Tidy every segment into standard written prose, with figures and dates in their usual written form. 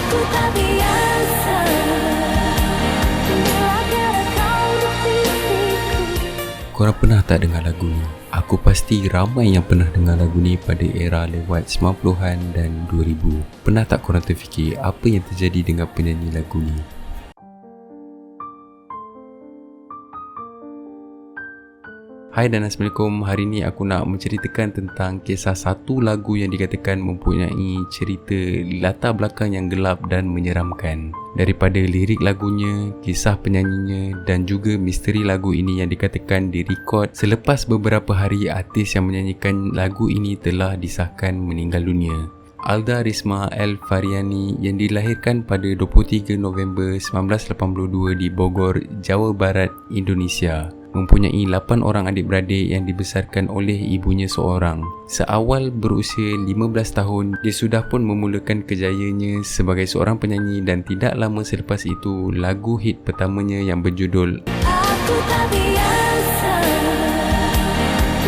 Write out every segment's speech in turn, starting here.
Aku tak biasa bila tiada kau di sisiku. Korang pernah tak dengar lagu ni? Aku pasti ramai yang pernah dengar lagu ni pada era lewat 90-an dan 2000. Pernah tak korang terfikir apa yang terjadi dengan penyanyi lagu ni? Hai dan Assalamualaikum. Hari ni aku nak menceritakan tentang kisah satu lagu yang dikatakan mempunyai cerita latar belakang yang gelap dan menyeramkan. Daripada lirik lagunya, kisah penyanyinya dan juga misteri lagu ini yang dikatakan direkod selepas beberapa hari artis yang menyanyikan lagu ini telah disahkan meninggal dunia. Alda Risma El Fariani yang dilahirkan pada 23 November 1982 di Bogor, Jawa Barat, Indonesia. Mempunyai 8 orang adik-beradik yang dibesarkan oleh ibunya seorang. Seawal berusia 15 tahun, dia sudah pun memulakan kejayaannya sebagai seorang penyanyi dan tidak lama selepas itu, lagu hit pertamanya yang berjudul Aku tak biasa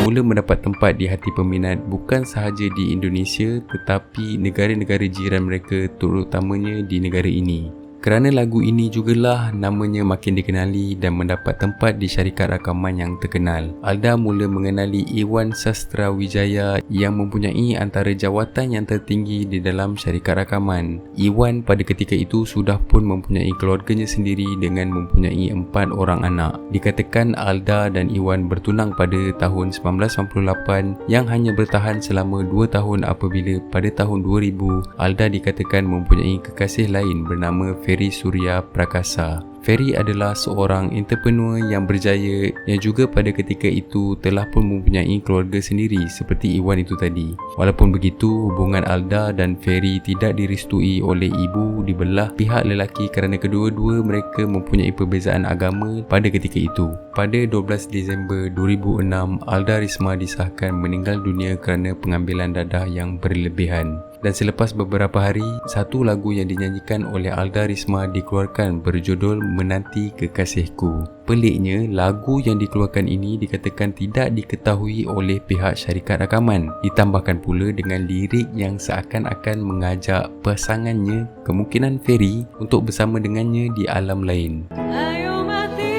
mula mendapat tempat di hati peminat bukan sahaja di Indonesia tetapi negara-negara jiran mereka, terutamanya di negara ini. Kerana lagu ini jugalah namanya makin dikenali dan mendapat tempat di syarikat rakaman yang terkenal. Alda mula mengenali Iwan Sastrawijaya yang mempunyai antara jawatan yang tertinggi di dalam syarikat rakaman. Iwan pada ketika itu sudah pun mempunyai keluarganya sendiri dengan mempunyai 4 orang anak. Dikatakan Alda dan Iwan bertunang pada tahun 1998 yang hanya bertahan selama 2 tahun apabila pada tahun 2000 Alda dikatakan mempunyai kekasih lain bernama Ferry Surya Prakasa. Ferry adalah seorang entrepreneur yang berjaya yang juga pada ketika itu telah pun mempunyai keluarga sendiri seperti Iwan itu tadi. Walaupun begitu, hubungan Alda dan Ferry tidak direstui oleh ibu di belah pihak lelaki kerana kedua-dua mereka mempunyai perbezaan agama pada ketika itu. Pada 12 Disember 2006, Alda Risma disahkan meninggal dunia kerana pengambilan dadah yang berlebihan. Dan selepas beberapa hari, satu lagu yang dinyanyikan oleh Alda Risma dikeluarkan berjudul Menanti Kekasihku. Peliknya, lagu yang dikeluarkan ini dikatakan tidak diketahui oleh pihak syarikat rakaman. Ditambahkan pula dengan lirik yang seakan-akan mengajak pasangannya, kemungkinan Ferry, untuk bersama dengannya di alam lain. Ayo mati,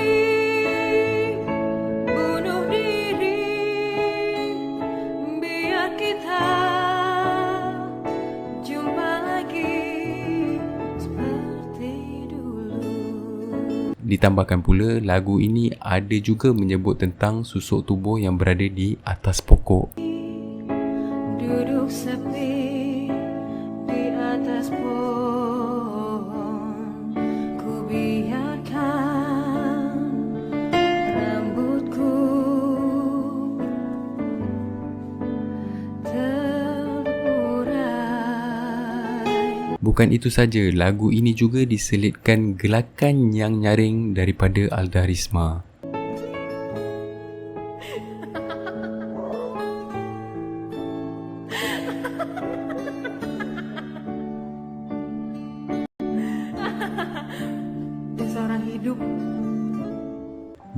bunuh diri, biar kita jumpa lagi seperti dulu. Ditambahkan pula, lagu ini ada juga menyebut tentang susuk tubuh yang berada di atas pokok. Duduk sepi di atas pohon, ku biarkan rambutku terurai. Bukan itu saja, lagu ini juga diselitkan gelakan yang nyaring daripada Alda Risma. Seorang hidup.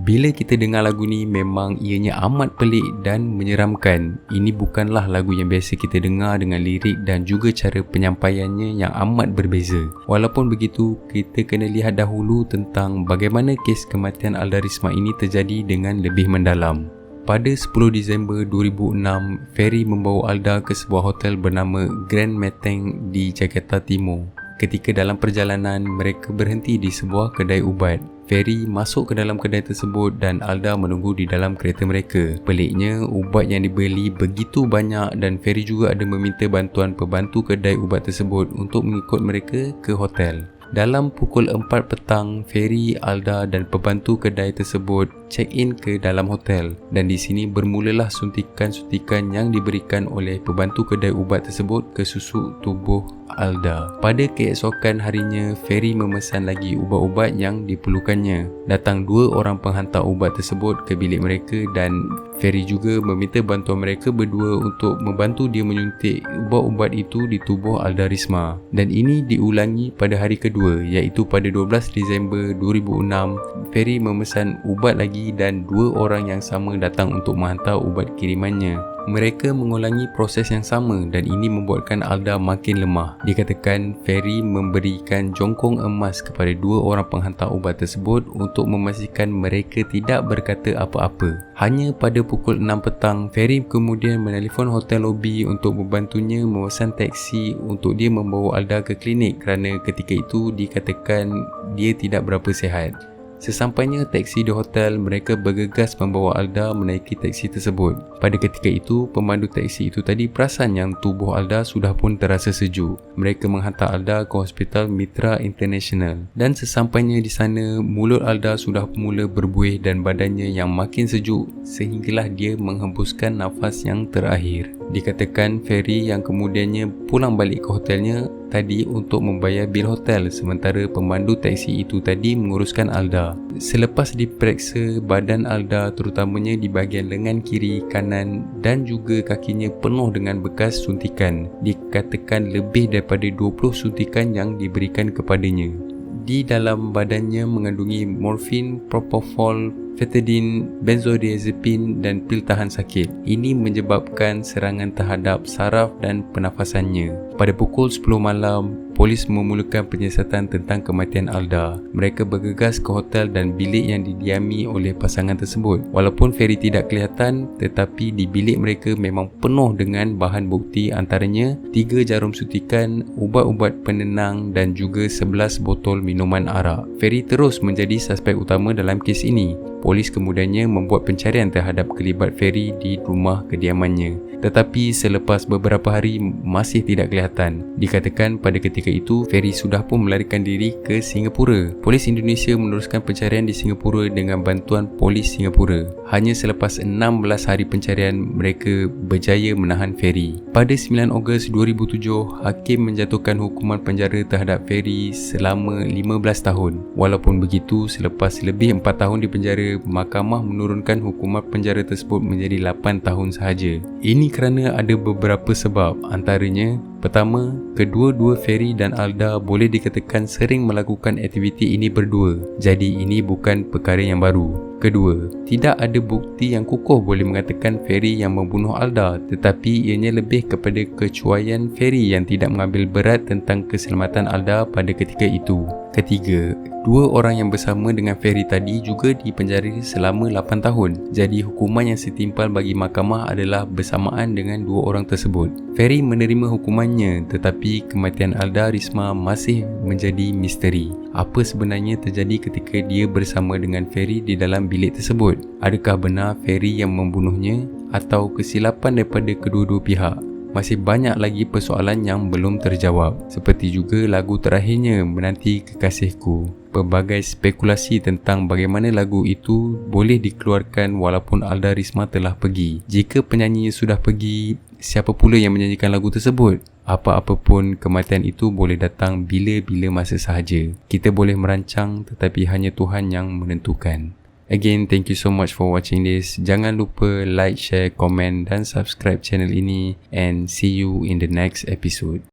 Bila kita dengar lagu ni, memang ianya amat pelik dan menyeramkan. Ini bukanlah lagu yang biasa kita dengar dengan lirik dan juga cara penyampaiannya yang amat berbeza. Walaupun begitu, kita kena lihat dahulu tentang bagaimana kes kematian Alda Risma ini terjadi dengan lebih mendalam. Pada 10 Disember 2006, Ferry membawa Alda ke sebuah hotel bernama Grand Meteng di Jakarta Timur. Ketika dalam perjalanan, mereka berhenti di sebuah kedai ubat. Ferry masuk ke dalam kedai tersebut dan Alda menunggu di dalam kereta mereka. Peliknya, ubat yang dibeli begitu banyak dan Ferry juga ada meminta bantuan pembantu kedai ubat tersebut untuk mengikut mereka ke hotel. Dalam pukul 4 petang, Ferry, Alda dan pembantu kedai tersebut check-in ke dalam hotel dan di sini bermulalah suntikan-suntikan yang diberikan oleh pembantu kedai ubat tersebut ke susuk tubuh Alda. Pada keesokan harinya, Ferry memesan lagi ubat-ubat yang diperlukannya. Datang 2 orang penghantar ubat tersebut ke bilik mereka dan Ferry juga meminta bantuan mereka berdua untuk membantu dia menyuntik ubat-ubat itu di tubuh Alda Risma. Dan ini diulangi pada hari kedua, iaitu pada 12 Disember 2006, Ferry memesan ubat lagi Ferry dan 2 orang yang sama datang untuk menghantar ubat kirimannya. Mereka mengulangi proses yang sama dan ini membuatkan Alda makin lemah. Dikatakan Ferry memberikan jongkong emas kepada 2 orang penghantar ubat tersebut untuk memastikan mereka tidak berkata apa-apa. Hanya pada pukul 6 petang, Ferry kemudian menelefon hotel lobby untuk membantunya memesan teksi untuk dia membawa Alda ke klinik kerana ketika itu dikatakan dia tidak berapa sihat. Sesampainya teksi di hotel, mereka bergegas membawa Alda menaiki teksi tersebut. Pada ketika itu, pemandu teksi itu tadi perasan yang tubuh Alda sudah pun terasa sejuk. Mereka menghantar Alda ke Hospital Mitra International. Dan sesampainya di sana, mulut Alda sudah mula berbuih dan badannya yang makin sejuk sehinggalah dia menghembuskan nafas yang terakhir. Dikatakan Ferry yang kemudiannya pulang balik ke hotelnya tadi untuk membayar bil hotel sementara pemandu teksi itu tadi menguruskan Alda. Selepas diperiksa, badan Alda terutamanya di bahagian lengan kiri, kanan dan juga kakinya penuh dengan bekas suntikan. Dikatakan lebih daripada 20 suntikan yang diberikan kepadanya. Di dalam badannya mengandungi morfin, propofol, betadine, benzodiazepine dan pil tahan sakit. Ini menyebabkan serangan terhadap saraf dan pernafasannya. Pada pukul 10 malam, polis memulakan penyiasatan tentang kematian Alda. Mereka bergegas ke hotel dan bilik yang didiami oleh pasangan tersebut. Walaupun Ferry tidak kelihatan, tetapi di bilik mereka memang penuh dengan bahan bukti, antaranya 3 jarum suntikan, ubat-ubat penenang dan juga 11 botol minuman arak. Ferry terus menjadi suspek utama dalam kes ini. Polis kemudiannya membuat pencarian terhadap kelibat Ferry di rumah kediamannya. Tetapi selepas beberapa hari masih tidak kelihatan. Dikatakan pada ketika itu Ferry sudah pun melarikan diri ke Singapura. Polis Indonesia meneruskan pencarian di Singapura dengan bantuan polis Singapura. Hanya selepas 16 hari pencarian, mereka berjaya menahan Ferry. Pada 9 Ogos 2007, hakim menjatuhkan hukuman penjara terhadap Ferry selama 15 tahun. Walaupun begitu, selepas lebih 4 tahun di penjara, mahkamah menurunkan hukuman penjara tersebut menjadi 8 tahun sahaja. Ini kerana ada beberapa sebab, antaranya pertama, kedua-dua Ferry dan Alda boleh dikatakan sering melakukan aktiviti ini berdua. Jadi ini bukan perkara yang baru. Kedua, tidak ada bukti yang kukuh boleh mengatakan Ferry yang membunuh Alda, tetapi ianya lebih kepada kecuaian Ferry yang tidak mengambil berat tentang keselamatan Alda pada ketika itu. Ketiga, 2 orang yang bersama dengan Ferry tadi juga dipenjara selama 8 tahun. Jadi hukuman yang setimpal bagi mahkamah adalah bersamaan dengan 2 orang tersebut. Ferry menerima hukumannya, tetapi kematian Alda Risma masih menjadi misteri. Apa sebenarnya terjadi ketika dia bersama dengan Ferry di dalam bilik tersebut? Adakah benar Ferry yang membunuhnya atau kesilapan daripada kedua-dua pihak? Masih banyak lagi persoalan yang belum terjawab. Seperti juga lagu terakhirnya, Menanti Kekasihku. Pelbagai spekulasi tentang bagaimana lagu itu boleh dikeluarkan walaupun Alda Risma telah pergi. Jika penyanyi sudah pergi, siapa pula yang menyanyikan lagu tersebut? Apa-apa pun kematian itu boleh datang bila-bila masa sahaja. Kita boleh merancang tetapi hanya Tuhan yang menentukan. Again, thank you so much for watching this. Jangan lupa like, share, komen dan subscribe channel ini and see you in the next episode.